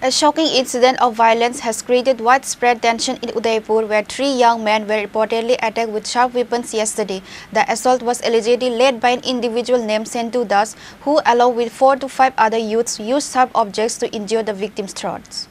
A shocking incident of violence has created widespread tension in Udaipur, where 3 young men were reportedly attacked with sharp weapons yesterday. The assault was allegedly led by an individual named Sentu Das, who, along with 4 to 5 other youths, used sharp objects to injure the victims' throats.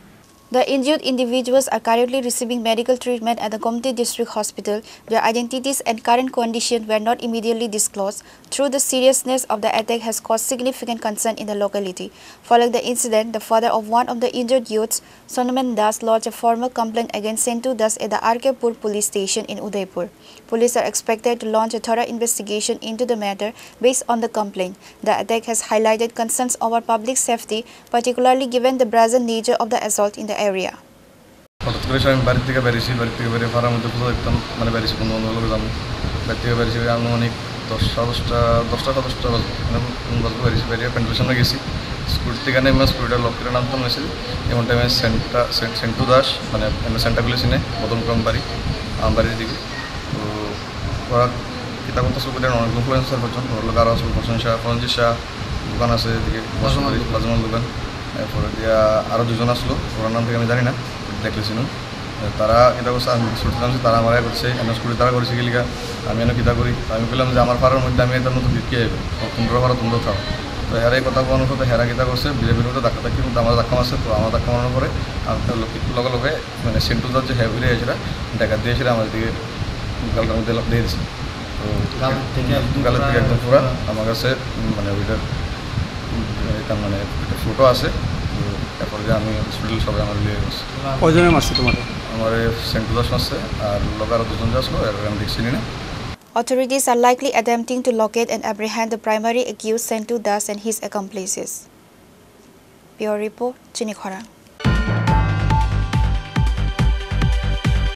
The injured individuals are currently receiving medical treatment at the Gomti District Hospital. Their identities and current condition were not immediately disclosed. Though the seriousness of the attack has caused significant concern in the locality. Following the incident, the father of one of the injured youths, Sonoman Das, lodged a formal complaint against Sentu Das at the Arkepur police station in Udaipur. Police are expected to launch a thorough investigation into the matter based on the complaint. The attack has highlighted concerns over public safety, particularly given the brazen nature of the assault in the area. হঠাৎ করে আমি বাড়ি থেকে বেরিয়ে ফারার মধ্যে কোথাও দেখতাম মানে বেরিয়েছি বন্ধু যাবো বাড়ি থেকে বেরিয়েছি আনুমানিক 10টা বাজে বেরিয়ে প্যান্টের সামনে গেছি স্কুল থেকে নেমে স্কুলটা লক করে নামতাম মেসেজ এমন টাইমে সেন্টু দাস মানে সেন্টা গুলি চিনে মদনগ্রাম বাড়ি আমার বাড়ির দিকে তো ওরা কিতাব করতে শুরু করে অনেক ইনফ্লুয়েন্সার করছেন ওর লোক আরও আসল ফরঞ্জিত শাহ দোকান আছে এদিকে বাজমাল দোকান এরপরে দিয়া আরও দুজন আসলো ওনার নাম থেকে আমি জানি না দেখলেছিলাম তারা কিতা করছে আমি ছুটতে নামছি তারা আমার করছে এনে স্কুলে তারা করেছে গেলিকা আমি এনে কিতা করি আমি বললাম যে আমার পাড়ার মধ্যে আমি এটা নতুন বিক্রি আইব তোমরা পাড়া তোমরা খাও তো হেরা এই কথা বলার সাথে হেরা কিতা করছে বিজেপির মধ্যে ধাক্কা থাকি কিন্তু আমার ধাক্কা মারছে তো আমার ধাক্কা মারানোর পরে লগে লগে মানে সেন্টুদার যে হ্যাভিরে এসেরা ডাকা দিয়েছিল আমার দিকে গালটার মধ্যে দিয়ে দিয়েছে তো গালের থেকে একদম পুরা আমার কাছে মানে ওইটার মানে একটা ফটো আছে তারপরে যে আমি হসপিটাল সবাই আমার লিয়ে গেছি কয়জনে মারছে তোমার আমার সেন্টু দাস মারছে আর লোক আরও দুজন আসলো আমি দেখছি না Authorities are likely attempting to locate and apprehend the primary accused Sentu Das and his accomplices. Pure Report, Chinikhora.